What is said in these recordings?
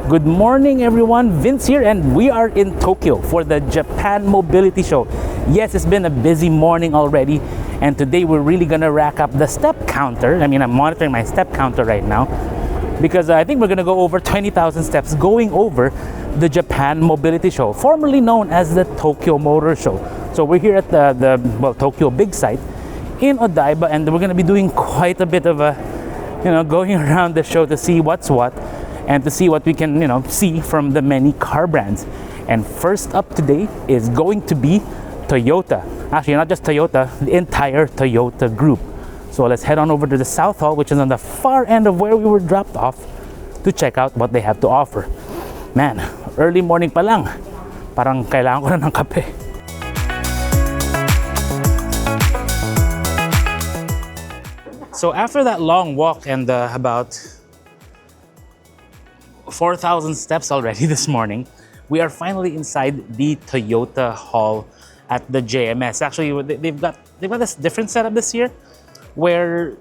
Good morning everyone, Vince here, and we are in Tokyo for the Japan Mobility Show. Yes, it's been a busy morning already, and today we're really gonna rack up the step counter. I'm monitoring my step counter right now because I think we're gonna go over 20,000 steps going over the Japan Mobility Show, formerly known as the Tokyo Motor Show. So we're here at the Tokyo big site in Odaiba, and we're gonna be doing quite a bit of going around the show to see what's what and to see what we can see from the many car brands. And first up today is going to be Toyota. Actually, not just Toyota, the entire Toyota group. So let's head on over to the South Hall, which is on the far end of where we were dropped off, to check out what they have to offer. Man, early morning pa lang, parang kailangan ko na ng kape. So after that long walk and about 4,000 steps already this morning, we are finally inside the Toyota Hall at the JMS. Actually, they've got this different setup this year, where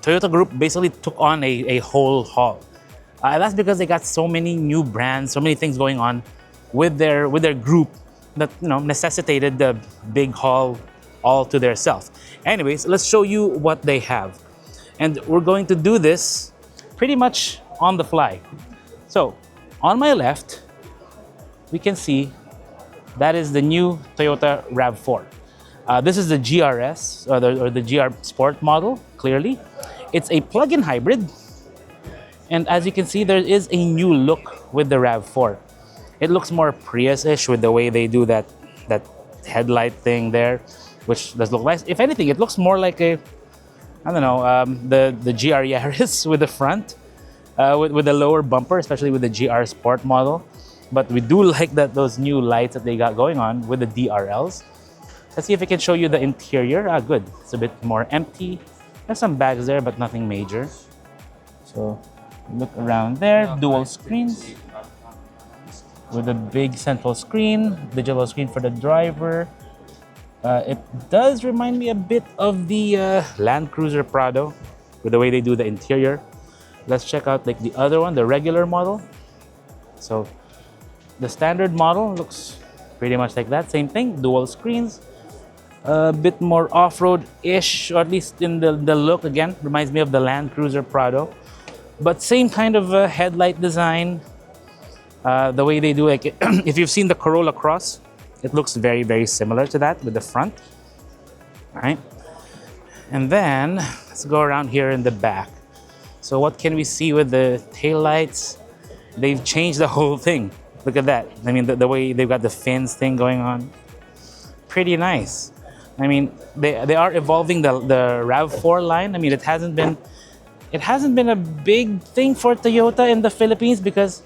Toyota Group basically took on a whole hall. That's because they got so many new brands, so many things going on with their group that necessitated the big hall all to themselves. Anyways, let's show you what they have, and we're going to do this pretty much on the fly. So, on my left, we can see that is the new Toyota RAV4. This is the GRS, or the GR Sport model, clearly. It's a plug-in hybrid, and as you can see, there is a new look with the RAV4. It looks more Prius-ish with the way they do that headlight thing there, which does look nice. If anything, it looks more like the GR Yaris with the front. With the lower bumper, especially with the GR Sport model. But we do like those new lights that they got going on with the DRLs. Let's see if I can show you the interior. Good. It's a bit more empty. There's some bags there, but nothing major. So look around there. Dual screens with a big central screen, digital screen for the driver. It does remind me a bit of the Land Cruiser Prado with the way they do the interior. Let's check out the other one, the regular model. So the standard model looks pretty much like that. Same thing, dual screens. A bit more off-road-ish, or at least in the look. Again, reminds me of the Land Cruiser Prado. But same kind of headlight design. The way they do, if you've seen the Corolla Cross, it looks very, very similar to that with the front. All right. And then let's go around here in the back. So what can we see with the taillights? They've changed the whole thing. Look at that. The way they've got the fins thing going on. Pretty nice. They are evolving the RAV4 line. it hasn't been a big thing for Toyota in the Philippines because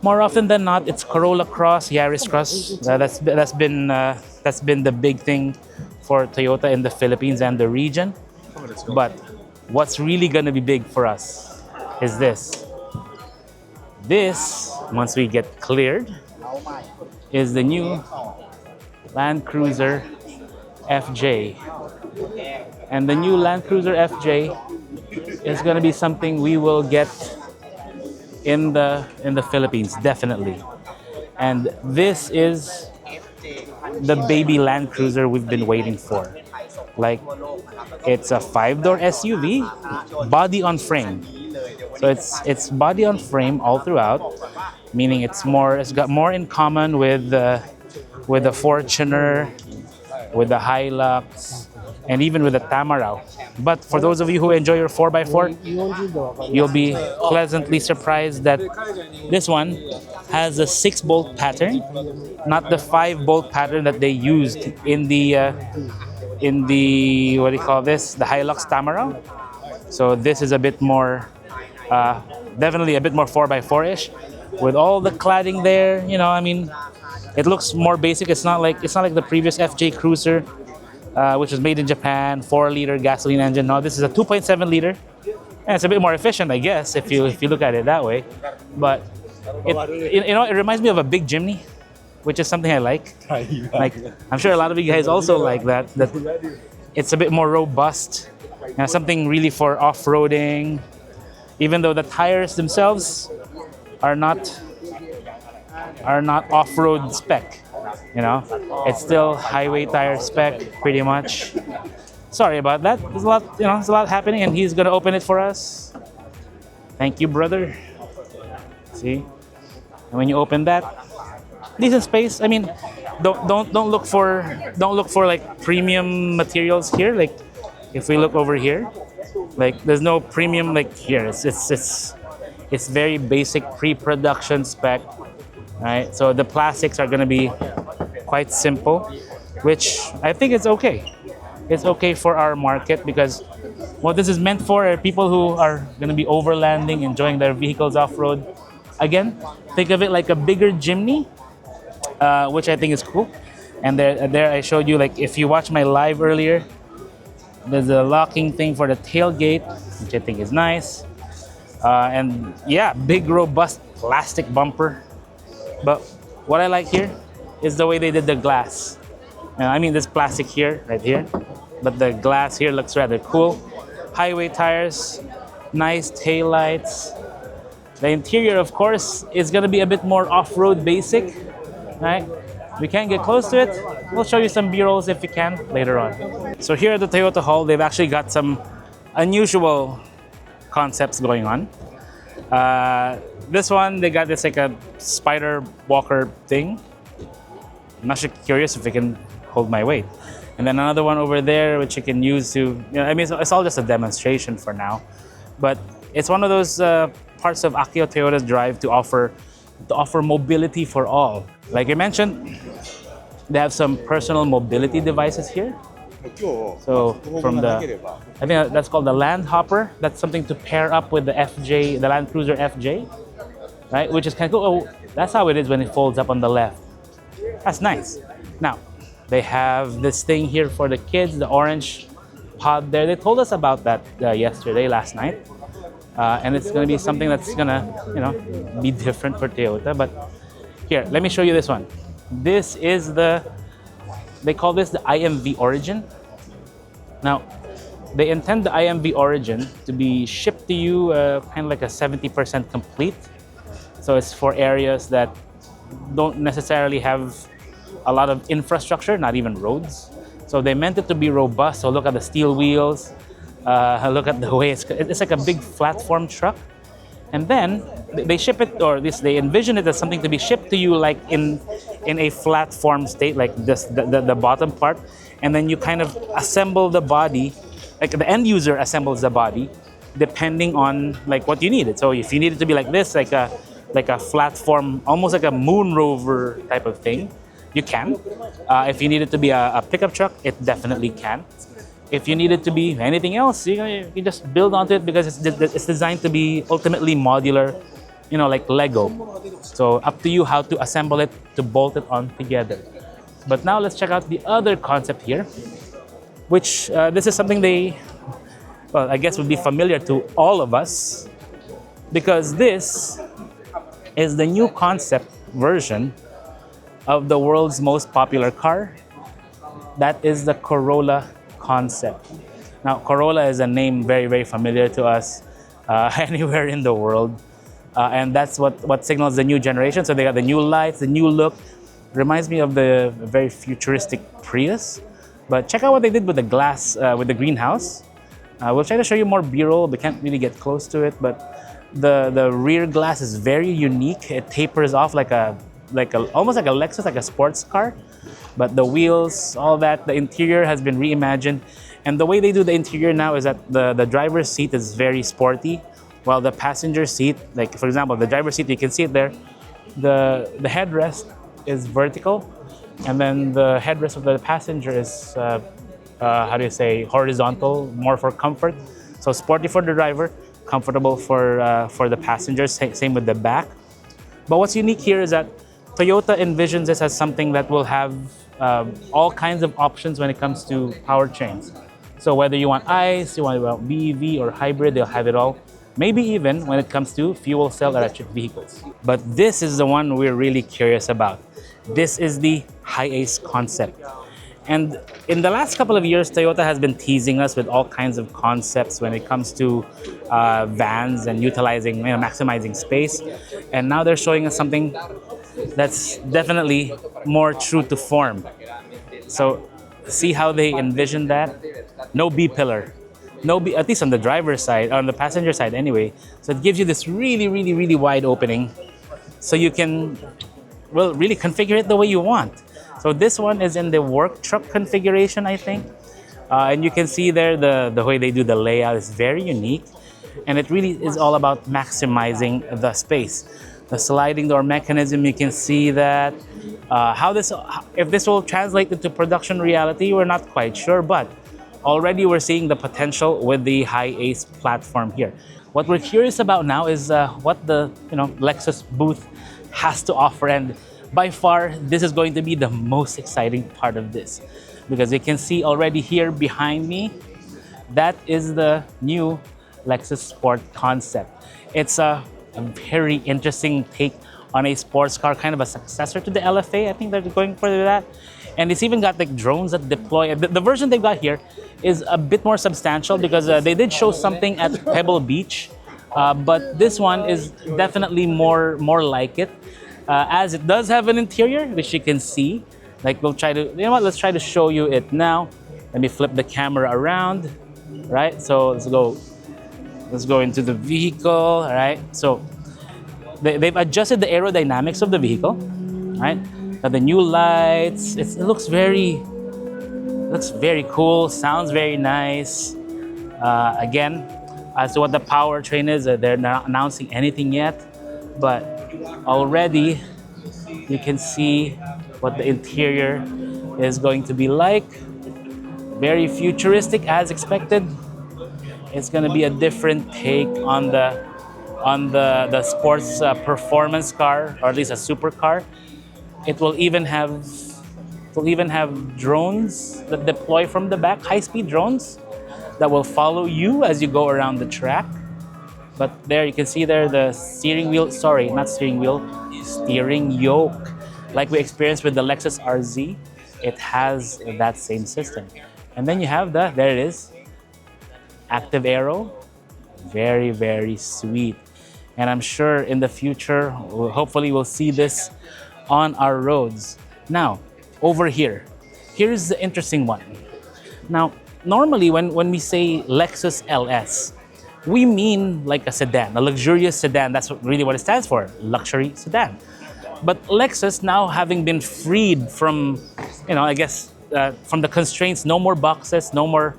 more often than not, it's Corolla Cross, Yaris Cross. That's been the big thing for Toyota in the Philippines and the region. But what's really going to be big for us is this. This, once we get cleared, is the new Land Cruiser FJ. And the new Land Cruiser FJ is going to be something we will get in the Philippines, definitely. And this is the baby Land Cruiser we've been waiting for. It's a 5-door SUV, body on frame. So it's body on frame all throughout, meaning it's got more in common with the Fortuner, with the Hilux, and even with the Tamaraw. But for those of you who enjoy your 4x4, you'll be pleasantly surprised that this one has a 6-bolt pattern, not the 5-bolt pattern that they used in the what do you call this? The Hilux Tamaraw. So this is a bit more, definitely a bit more 4x4-ish, with all the cladding there. It looks more basic. It's not like the previous FJ Cruiser, which was made in Japan, 4-liter gasoline engine. No, this is a 2.7-liter, and it's a bit more efficient, I guess, if you look at it that way. But it reminds me of a big Jimny, which is something I like. I'm sure a lot of you guys also like that it's a bit more robust, something really for off-roading. Even though the tires themselves are not off-road spec. You know, it's still highway tire spec pretty much. Sorry about that. There's a lot, there's a lot happening, and he's gonna open it for us. Thank you, brother. See, and when you open that, decent space. I mean, don't look for like premium materials here. Like if we look over here, like there's no premium like here. It's very basic pre-production spec, right? So the plastics are gonna be quite simple, which I think is okay. It's okay for our market because what this is meant for are people who are gonna be overlanding, enjoying their vehicles off-road. Again, think of it like a bigger Jimny, which I think is cool. And there I showed you, like if you watch my live earlier, there's a locking thing for the tailgate, which I think is nice. And yeah, big robust plastic bumper. But what I like here is the way they did the glass. I mean, this plastic here, right here, but the glass here looks rather cool. Highway tires, nice taillights. The interior, of course, is going to be a bit more off-road basic, right? We can't get close to it. We'll show you some B-rolls if we can later on. So here at the Toyota Hall, they've actually got some unusual concepts going on. This one, they got this like a spider walker thing. I'm actually curious if it can hold my weight. And then another one over there, which you can use to, I mean, it's all just a demonstration for now. But it's one of those parts of Akio Toyota's drive to offer mobility for all. Like I mentioned, they have some personal mobility devices here. So from I think that's called the Land Hopper. That's something to pair up with the FJ, the Land Cruiser FJ, right? Which is kind of cool. Oh, that's how it is when it folds up on the left. That's nice. Now, they have this thing here for the kids, the orange pod there. They told us about that last night. And it's going to be something that's going to, be different for Toyota. But here, let me show you this one. This is they call this the IMV Origin. Now, they intend the IMV Origin to be shipped to you kind of like a 70% complete. So it's for areas that don't necessarily have a lot of infrastructure, not even roads. So they meant it to be robust. So look at the steel wheels. Look at the way it's like a big platform truck. And then they ship it, or they envision it as something to be shipped to you like in a flat form state, like this, the bottom part. And then you kind of assemble the body, like the end user assembles the body depending on like what you need it. So if you need it to be like this, like a flat form, almost like a moon rover type of thing, you can. If you need it to be a pickup truck, it definitely can. If you need it to be anything else, you just build onto it because it's designed to be ultimately modular, like Lego. So up to you how to assemble it, to bolt it on together. But now let's check out the other concept here, which this is something I guess would be familiar to all of us, because this is the new concept version of the world's most popular car. That is the Corolla concept. Now, Corolla is a name very, very familiar to us anywhere in the world. And that's what signals the new generation. So they got the new lights, the new look. Reminds me of the very futuristic Prius. But check out what they did with the glass, with the greenhouse. We'll try to show you more B-roll. We can't really get close to it, but the rear glass is very unique. It tapers off like almost like a Lexus, like a sports car. But the wheels, all that, the interior has been reimagined. And the way they do the interior now is that the driver's seat is very sporty, while the passenger seat, like for example, the driver's seat, you can see it there, the headrest is vertical, and then the headrest of the passenger is, horizontal, more for comfort. So sporty for the driver, comfortable for the passengers, same with the back. But what's unique here is that Toyota envisions this as something that will have all kinds of options when it comes to powertrains. So whether you want ICE, you want BEV or hybrid, they'll have it all. Maybe even when it comes to fuel cell electric vehicles. But this is the one we're really curious about. This is the Hiace concept. And in the last couple of years, Toyota has been teasing us with all kinds of concepts when it comes to vans and utilizing, maximizing space. And now they're showing us something that's definitely more true to form. So see how they envision that? No B pillar. No B, at least on the driver's side, on the passenger side anyway. So it gives you this really, really, really wide opening. So you can, well, really configure it the way you want. So this one is in the work truck configuration, I think. And you can see there the way they do the layout is very unique. And it really is all about maximizing the space. The sliding door mechanism, you can see that. If this will translate into production reality, we're not quite sure, but already we're seeing the potential with the Hiace platform here. What we're curious about now is what the Lexus booth has to offer, and by far this is going to be the most exciting part of this, because you can see already here behind me, that is the new Lexus Sport concept. It's a very interesting take on a sports car, kind of a successor to the LFA. I think they're going for that. And it's even got like drones that deploy. The version they've got here is a bit more substantial because they did show something at Pebble Beach, but this one is definitely more like it, as it does have an interior, which you can see. Like we'll try to, let's try to show you it now. Let me flip the camera around, right? So let's go into the vehicle, all right? So they've adjusted the aerodynamics of the vehicle, right? The new lights, it looks very cool, sounds very nice. Again, as to what the powertrain is, they're not announcing anything yet, but already you can see what the interior is going to be like. Very futuristic as expected. It's going to be a different take on the sports performance car, or at least a supercar. It will even have drones that deploy from the back, high-speed drones that will follow you as you go around the track. But there you can see there the steering yoke. Like we experienced with the Lexus RZ, it has that same system. And then you have there it is, active aero, very, very sweet. And I'm sure in the future, hopefully we'll see this on our roads. Now, over here's the interesting one. Now, normally when we say Lexus LS, we mean like a sedan, a luxurious sedan. That's really what it stands for, luxury sedan. But Lexus, now having been freed from, from the constraints, no more boxes, no more,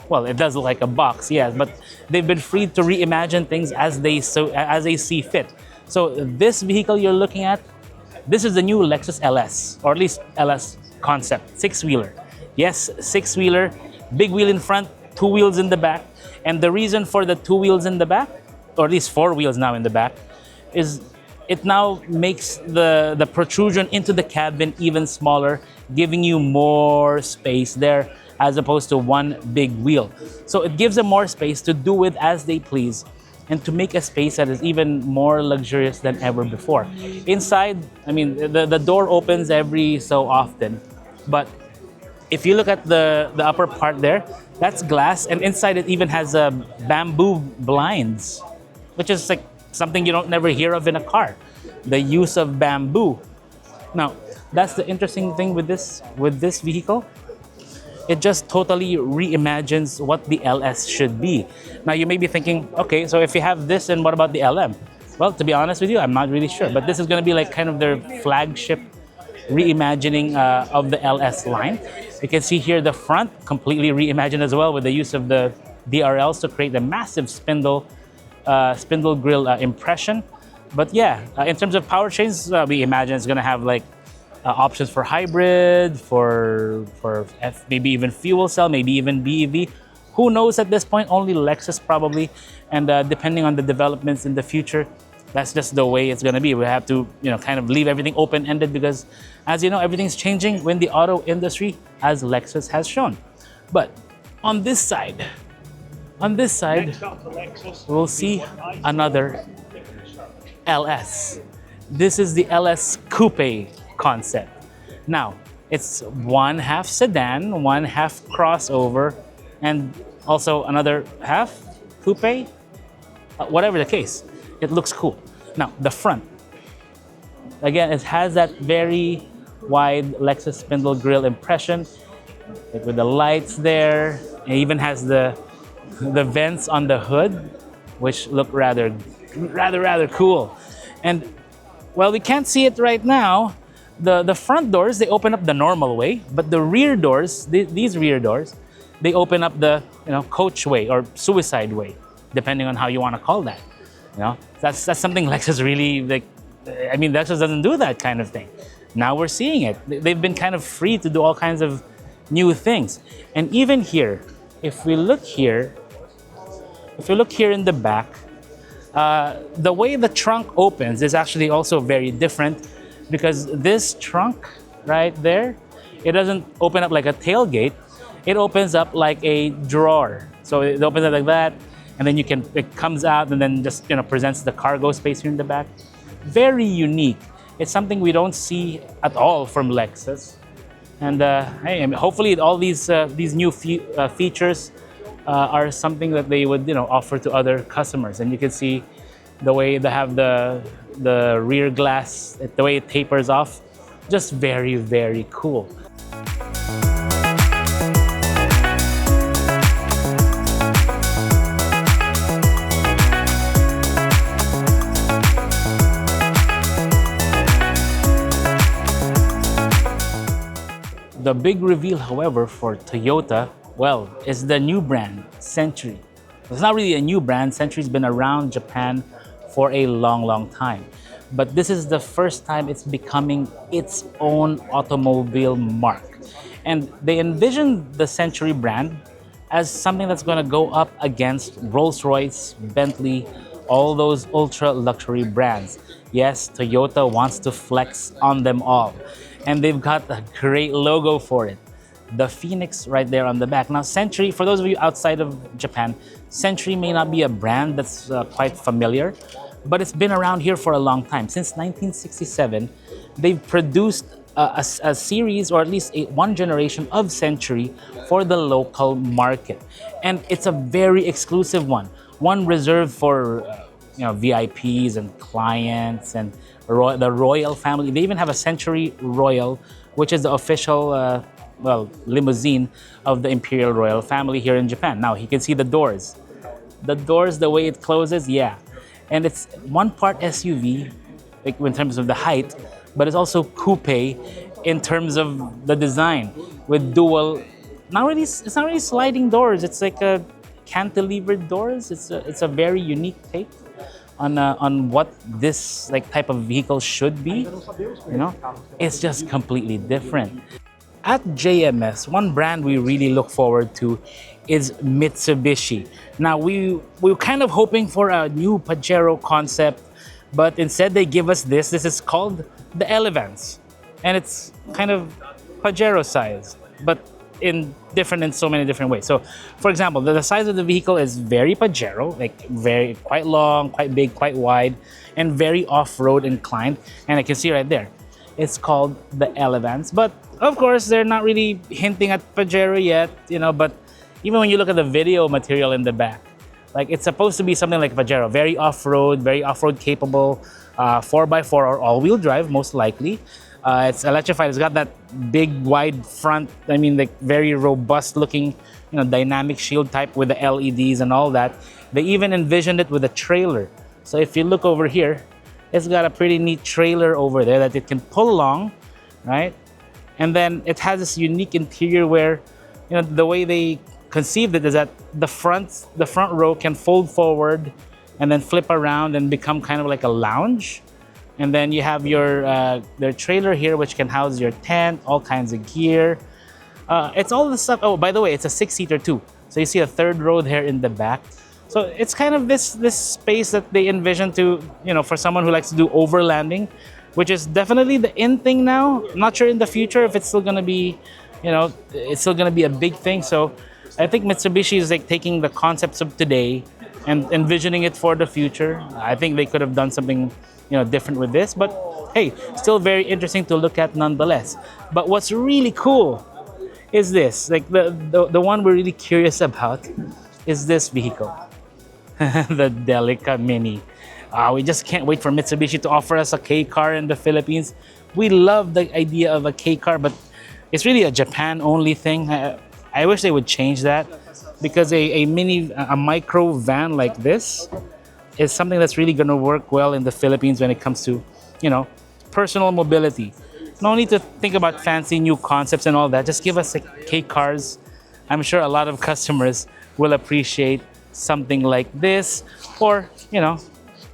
well, it does look like a box, yes, but they've been freed to reimagine things as they see fit. So this vehicle you're looking at, this is the new Lexus LS, or at least LS concept, six-wheeler. Yes, six-wheeler, big wheel in front, two wheels in the back. And the reason for the two wheels in the back, or at least four wheels now in the back, is it now makes the protrusion into the cabin even smaller, giving you more space there as opposed to one big wheel. So it gives them more space to do with as they please, and to make a space that is even more luxurious than ever before. Inside, the door opens every so often, but if you look at the upper part there, that's glass, and inside it even has bamboo blinds, which is like something you don't never hear of in a car, the use of bamboo. Now, that's the interesting thing with this vehicle. It just totally reimagines what the LS should be. Now you may be thinking, okay, so if you have this, then what about the LM? Well, to be honest with you, I'm not really sure, but this is going to be like kind of their flagship reimagining of the LS line. You can see here the front completely reimagined as well, with the use of the DRLs to create a massive spindle grille impression. But yeah, in terms of powertrains, we imagine it's going to have like options for hybrid, for maybe even fuel cell, maybe even BEV. Who knows at this point? Only Lexus probably. And depending on the developments in the future, that's just the way it's going to be. We have to, kind of leave everything open-ended, because as you know, everything's changing when the auto industry, as Lexus has shown. But on this side, we'll see another LS. This is the LS Coupe concept. Now, It's one half sedan, one half crossover, and also another half coupe. Whatever the case, it looks cool. Now, the front. Again, it has that very wide Lexus spindle grille impression, like with the lights there. It even has the vents on the hood, which look rather cool. And while we can't see it right now, the front doors, they open up the normal way, but the rear doors, these rear doors, they open up the coach way or suicide way, depending on how you want to call that. That's something Lexus really like. I mean, Lexus doesn't do that kind of thing. Now we're seeing it. They've been kind of free to do all kinds of new things. And even here, if we look here in the back, the way the trunk opens is actually also very different, because this trunk right there, it doesn't open up like a tailgate. It opens up like a drawer. So it opens up like that, and then it comes out and then just presents the cargo space here in the back. Very unique. It's something we don't see at all from Lexus. And hopefully all these new features are something that they would offer to other customers. And you can see the way they have the rear glass, the way it tapers off, just very, very cool. The big reveal, however, for Toyota, well, is the new brand, Century. It's not really a new brand. Century's been around Japan for a long, long time. But this is the first time it's becoming its own automobile mark. And they envisioned the Century brand as something that's going to go up against Rolls-Royce, Bentley, all those ultra-luxury brands. Yes, Toyota wants to flex on them all. And they've got a great logo for it. The Phoenix right there on the back. Now, Century, for those of you outside of Japan, Century may not be a brand that's quite familiar, but it's been around here for a long time. Since 1967, they've produced a series, or at least one generation of Century for the local market. And it's a very exclusive one reserved for VIPs and clients and the royal family. They even have a Century Royal, which is the official limousine of the Imperial Royal family here in Japan. Now, you can see the doors. The doors, the way it closes, yeah. And it's one part SUV, like in terms of the height, but it's also coupe in terms of the design, with dual, it's not really sliding doors. It's like a cantilevered doors. It's a very unique take on what this type of vehicle should be. It's just completely different. At JMS, one brand we really look forward to is Mitsubishi. Now, we were kind of hoping for a new Pajero concept, but instead they give us this. This is called the Elevance, and it's kind of Pajero size, but in so many different ways. So, for example, the size of the vehicle is very Pajero, quite long, quite big, quite wide, and very off-road inclined. And I can see right there, it's called the Elevance. But of course, they're not really hinting at Pajero yet, but even when you look at the video material in the back, it's supposed to be something like Pajero, very off-road capable, 4x4 or all-wheel drive, most likely. It's electrified. It's got that big, wide front, very robust looking, dynamic shield type with the LEDs and all that. They even envisioned it with a trailer. So if you look over here, it's got a pretty neat trailer over there that it can pull along, right? And then it has this unique interior where, the way they conceived it is that the front row can fold forward and then flip around and become kind of like a lounge. And then you have their trailer here, which can house your tent, all kinds of gear. It's all the stuff. Oh, by the way, it's a 6-seater too. So you see a third row there in the back. So it's kind of this space that they envision to, for someone who likes to do overlanding, which is definitely the in thing now. I'm not sure in the future if it's still gonna be, it's still gonna be a big thing. So I think Mitsubishi is taking the concepts of today and envisioning it for the future. I think they could have done something different with this, but hey, still very interesting to look at nonetheless. But what's really cool is this, like the one we're really curious about is this vehicle, the Delica Mini. We just can't wait for Mitsubishi to offer us a K car in the Philippines. We love the idea of a K car, but it's really a Japan only thing. I wish they would change that, because a micro van like this is something that's really going to work well in the Philippines when it comes to, you know, personal mobility. No need to think about fancy new concepts and all that. Just give us K cars. I'm sure a lot of customers will appreciate something like this, or, you know,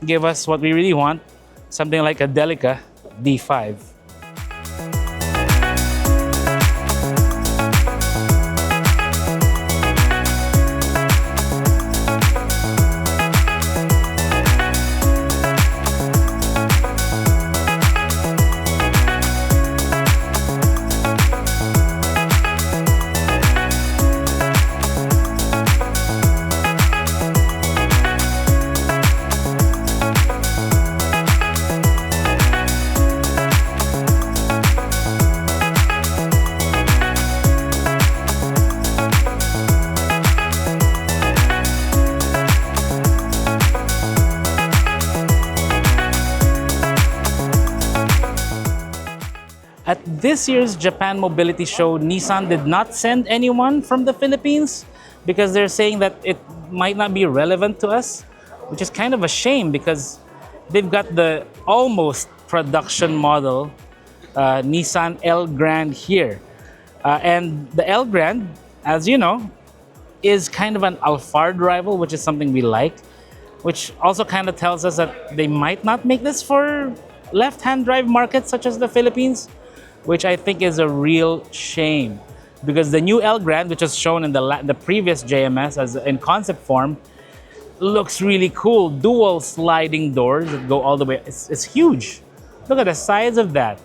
give us what we really want, something like a Delica D5. At this year's Japan Mobility Show, Nissan did not send anyone from the Philippines because they're saying that it might not be relevant to us, which is kind of a shame because they've got the almost production model Nissan L Grand here. And the L Grand, as you know, is kind of an Alphard rival, which is something we like, which also kind of tells us that they might not make this for left-hand drive markets such as the Philippines, which I think is a real shame, because the new L Grand, which was shown in the previous JMS as in concept form, looks really cool. Dual sliding doors that go all the way. It's huge. Look at the size of that.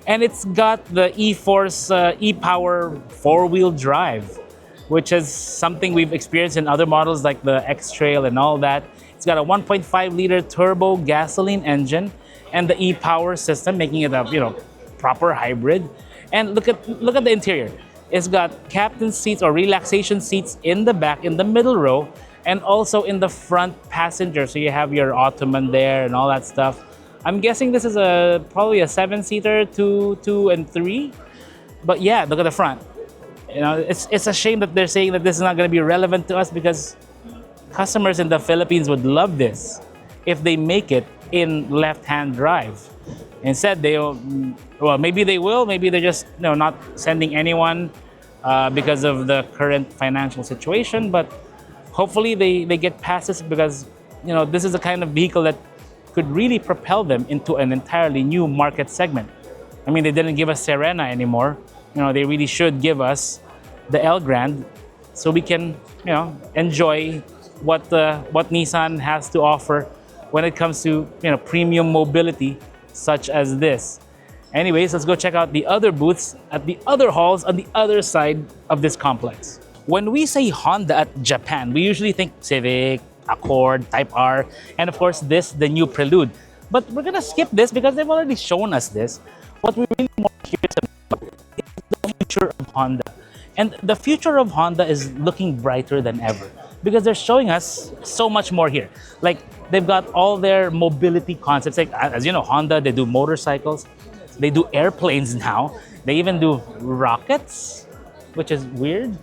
And it's got the e-Force e-Power four-wheel drive, which is something we've experienced in other models like the X-Trail and all that. It's got a 1.5-liter turbo gasoline engine and the e-Power system, making it a, you know, proper hybrid. And look at the interior. It's got captain seats or relaxation seats in the back, in the middle row, and also in the front passenger. So you have your ottoman there and all that stuff. I'm guessing this is probably a 7-seater, 2 and 3. But yeah, look at the front. You know, it's a shame that they're saying that this is not going to be relevant to us, because customers in the Philippines would love this if they make it in left-hand drive. Instead, maybe they will. Maybe they're just, you know, not sending anyone because of the current financial situation. But hopefully they get past this, because, you know, this is the kind of vehicle that could really propel them into an entirely new market segment. I mean, they didn't give us Serena anymore. You know, they really should give us the L Grand, so we can, you know, enjoy what Nissan has to offer when it comes to, you know, premium mobility such as this. Anyways, let's go check out the other booths at the other halls on the other side of this complex. When we say Honda at Japan, we usually think Civic, Accord, Type R, and of course this, the new Prelude. But we're gonna skip this because they've already shown us this. What we're really more curious about is the future of Honda. And the future of Honda is looking brighter than ever, because they're showing us so much more here. Like, they've got all their mobility concepts. Like, as you know, Honda, they do motorcycles, they do airplanes now, they even do rockets, which is weird.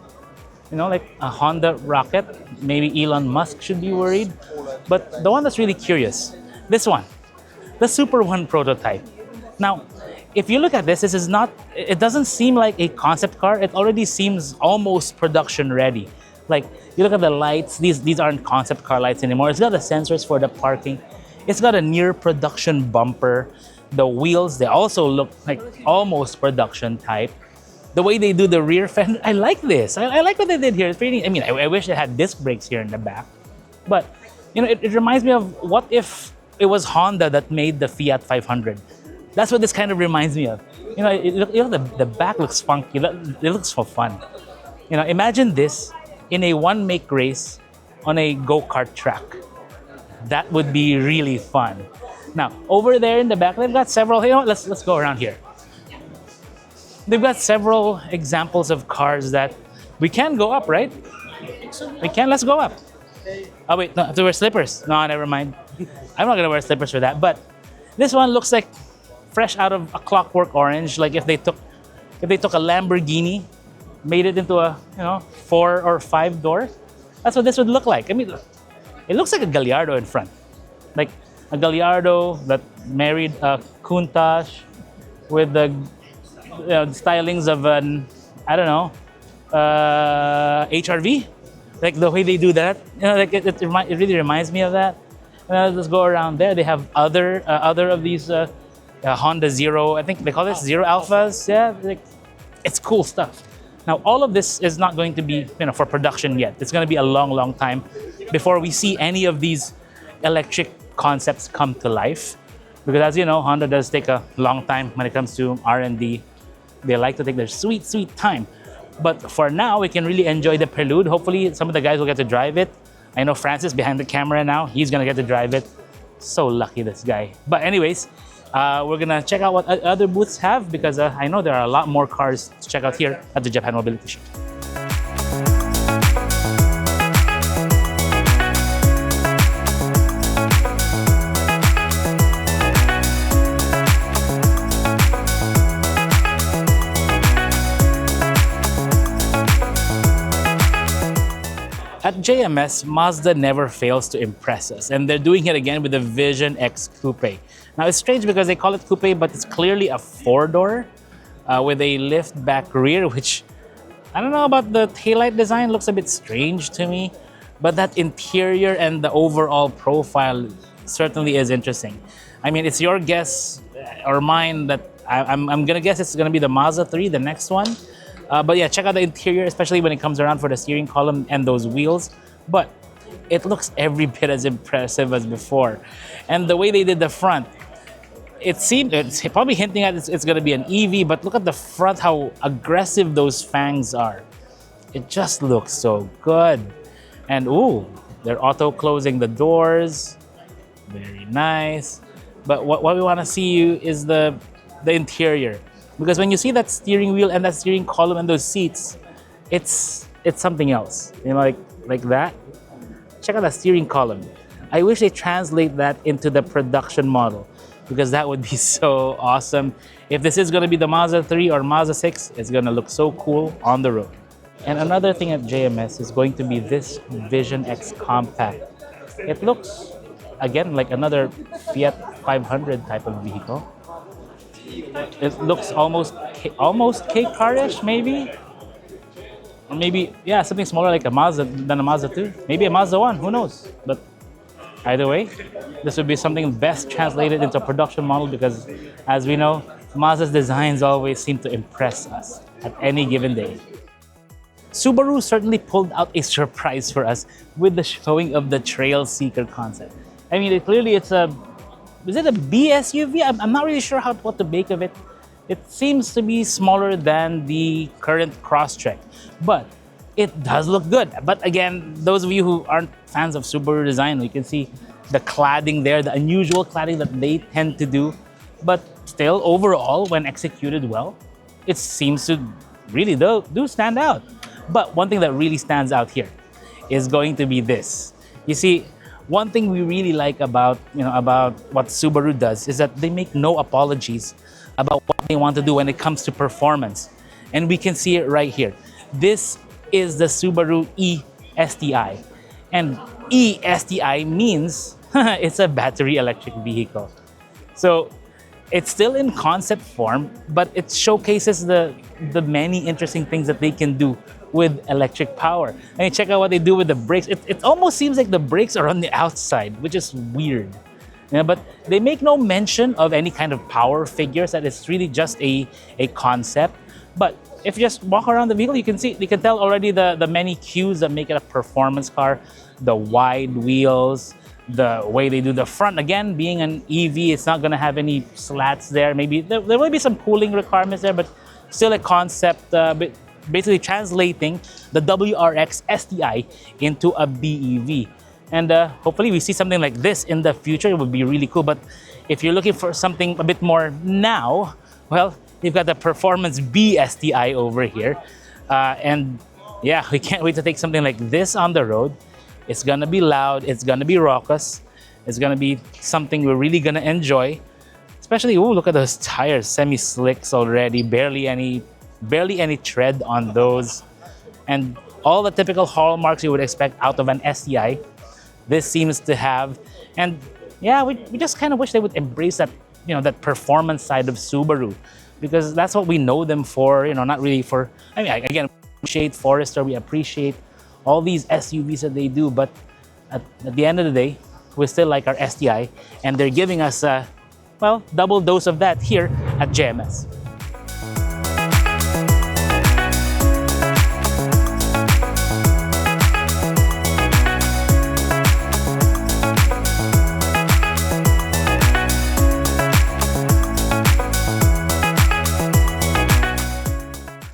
You know, like a Honda rocket. Maybe Elon Musk should be worried. But the one that's really curious, this one, the Super One prototype. Now, if you look at this, this is not, it doesn't seem like a concept car. It already seems almost production ready. Like, you look at the lights, these aren't concept car lights anymore. It's got the sensors for the parking. It's got a near production bumper. The wheels, they also look like almost production type. The way they do the rear fender, I like this. I like what they did here. It's pretty, I mean, I wish it had disc brakes here in the back. But, you know, it reminds me of, what if it was Honda that made the Fiat 500? That's what this kind of reminds me of. You know, the back looks funky. It looks for fun. You know, imagine this in a one-make race on a go-kart track. That would be really fun. Now, over there in the back, they've got several, you know what, let's go around here. They've got several examples of cars that we can go up, right? We can, let's go up. Oh wait, no, I have to wear slippers. No, never mind. I'm not gonna wear slippers for that, but this one looks like fresh out of a Clockwork Orange, like if they took a Lamborghini, made it into a 4 or 5 door. That's what this would look like. I mean, it looks like a Gallardo in front, like a Gallardo that married a Countach with the stylings of an HRV, like the way they do that. Like it really reminds me of that. Let's go around there. They have other of these Honda Zero. I think they call this Zero Alphas. Yeah, like, it's cool stuff. Now, all of this is not going to be for production yet. It's going to be a long time before we see any of these electric concepts come to life. Because as you know, Honda does take a long time when it comes to R&D. They like to take their sweet time. But for now, we can really enjoy the Prelude. Hopefully, some of the guys will get to drive it. I know Francis behind the camera now. He's going to get to drive it. So lucky, this guy. But anyways, we're going to check out what other booths have, because I know there are a lot more cars to check out here at the Japan Mobility Show. At JMS, Mazda never fails to impress us, and they're doing it again with the Vision X Coupe. Now, it's strange because they call it coupe, but it's clearly a 4-door with a lift-back rear, which I don't know about the taillight design, looks a bit strange to me, but that interior and the overall profile certainly is interesting. I mean, it's your guess or mine that I'm gonna guess it's gonna be the Mazda 3, the next one. But yeah, check out the interior, especially when it comes around for the steering column and those wheels. But it looks every bit as impressive as before. And the way they did the front, it's probably hinting at it's going to be an EV, but look at the front, how aggressive those fangs are. It just looks so good. And ooh, they're auto-closing the doors. Very nice. But what we want to see you is the interior. Because when you see that steering wheel and that steering column and those seats, it's something else. Like that. Check out that steering column. I wish they translate that into the production model, because that would be so awesome. If this is going to be the Mazda 3 or Mazda 6, it's going to look so cool on the road. And another thing at JMS is going to be this Vision X Compact. It looks, again, like another Fiat 500 type of vehicle. It looks almost K-car-ish, maybe? Or maybe, yeah, something smaller like a Mazda than a Mazda 2. Maybe a Mazda 1, who knows? But either way, this would be something best translated into a production model, because as we know, Mazda's designs always seem to impress us at any given day. Subaru certainly pulled out a surprise for us with the showing of the Trail Seeker concept. I mean, is it a B SUV? I'm not really sure what to make of it. It seems to be smaller than the current Crosstrek, but it does look good. But again, those of you who aren't fans of Subaru design, you can see the cladding there, the unusual cladding that they tend to do. But still, overall, when executed well, it seems to really do stand out. But one thing that really stands out here is going to be this. You see, one thing we really like about what Subaru does is that they make no apologies about what they want to do when it comes to performance. And we can see it right here. This is the Subaru e-STI. And e-STI means it's a battery electric vehicle. So it's still in concept form, but it showcases the many interesting things that they can do with electric power. And check out what they do with the brakes. It almost seems like the brakes are on the outside, which is weird. But they make no mention of any kind of power figures, that it's really just a concept. But if you just walk around the vehicle, you can tell already the many cues that make it a performance car. The wide wheels, the way they do the front. Again, being an EV, it's not gonna have any slats there. Maybe there will be some cooling requirements there, but still a concept, basically translating the WRX STI into a BEV. And hopefully we see something like this in the future. It would be really cool. But If you're looking for something a bit more now, well, you've got the Performance B STI over here. And yeah, we can't wait to take something like this on the road. It's gonna be loud, it's gonna be raucous, it's gonna be something we're really gonna enjoy. Especially, oh, look at those tires, semi-slicks already, barely any tread on those. And all the typical hallmarks you would expect out of an STI, this seems to have. And yeah, we just kind of wish they would embrace that, that performance side of Subaru, because that's what we know them for, not really for, I mean, again, we appreciate Forester, we appreciate all these SUVs that they do, but at the end of the day, we still like our STI, and they're giving us a, well, double dose of that here at JMS.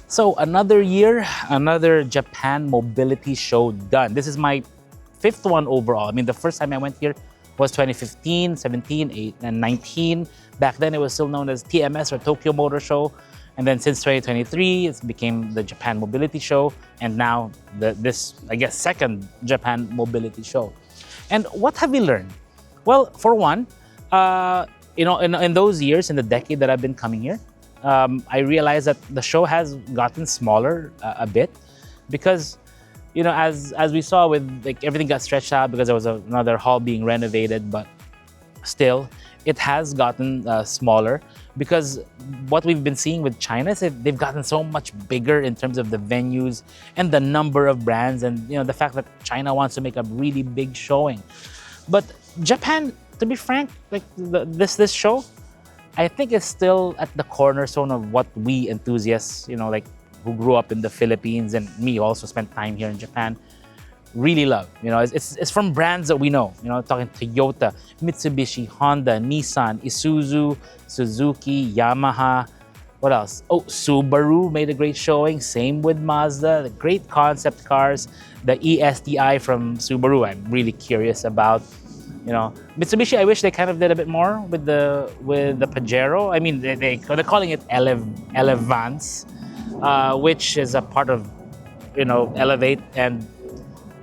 So another year, another Japan mobility show done. This is my 5th one overall. I mean, the first time I went here was 2015, 17, 8, and 19. Back then, it was still known as TMS, or Tokyo Motor Show. And then since 2023, it became the Japan Mobility Show. And now this, I guess, second Japan Mobility Show. And what have we learned? Well, for one, in those years, in the decade that I've been coming here, I realized that the show has gotten smaller a bit, because, as we saw with, like, everything got stretched out because there was another hall being renovated, but still, it has gotten smaller, because what we've been seeing with China is they've gotten so much bigger in terms of the venues and the number of brands, and the fact that China wants to make a really big showing. But Japan, to be frank, like this show, I think it's still at the cornerstone of what we enthusiasts, like, who grew up in the Philippines, and me who also spent time here in Japan, really love. It's from brands that we know. Talking Toyota, Mitsubishi, Honda, Nissan, Isuzu, Suzuki, Yamaha. What else? Oh, Subaru made a great showing. Same with Mazda. The great concept cars. The ESTI from Subaru, I'm really curious about. Mitsubishi, I wish they kind of did a bit more with the Pajero. I mean, they're calling it Elevance, which is a part of, Elevate and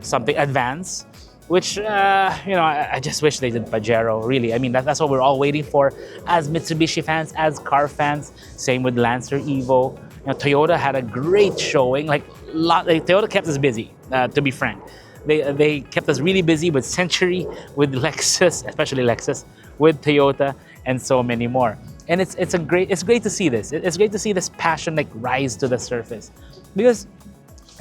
something Advance, which, I just wish they did Pajero, really. I mean, that's what we're all waiting for as Mitsubishi fans, as car fans. Same with Lancer Evo. Toyota had a great showing. Toyota kept us busy, to be frank. They kept us really busy with Century, with Lexus, especially Lexus, with Toyota, and so many more. And it's great to see this. It's great to see this passion rise to the surface, because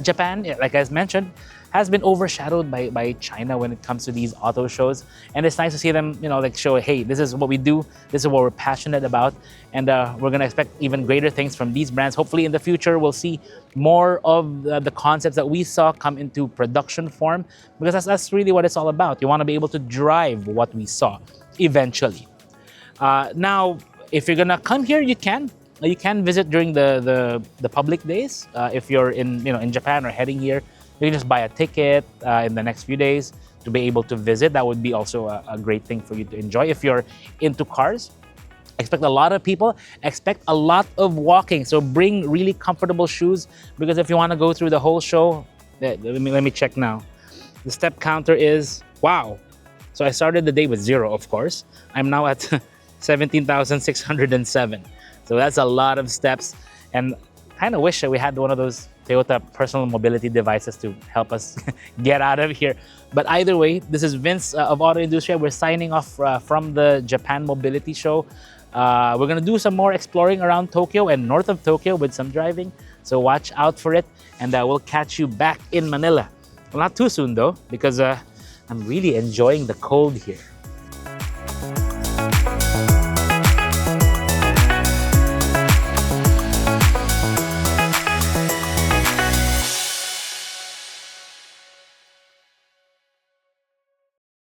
Japan, like I mentioned, has been overshadowed by China when it comes to these auto shows. And it's nice to see them, show, hey, this is what we do, this is what we're passionate about, and we're gonna expect even greater things from these brands. Hopefully in the future, we'll see more of the concepts that we saw come into production form, because that's really what it's all about. You wanna be able to drive what we saw eventually. Now, if you're gonna come here, you can visit during the public days. If you're in Japan or heading here, you can just buy a ticket in the next few days to be able to visit. That would be also a great thing for you to enjoy. If you're into cars, expect a lot of people, expect a lot of walking. So bring really comfortable shoes, because if you want to go through the whole show, let me check now. The step counter is, wow. So I started the day with 0, of course. I'm now at 17,607. So that's a lot of steps, and kind of wish that we had one of those Toyota personal mobility devices to help us get out of here. But either way, this is Vince of Auto Industriya. We're signing off from the Japan Mobility Show. We're going to do some more exploring around Tokyo and north of Tokyo with some driving. So watch out for it, and we'll catch you back in Manila. Well, not too soon though, because I'm really enjoying the cold here.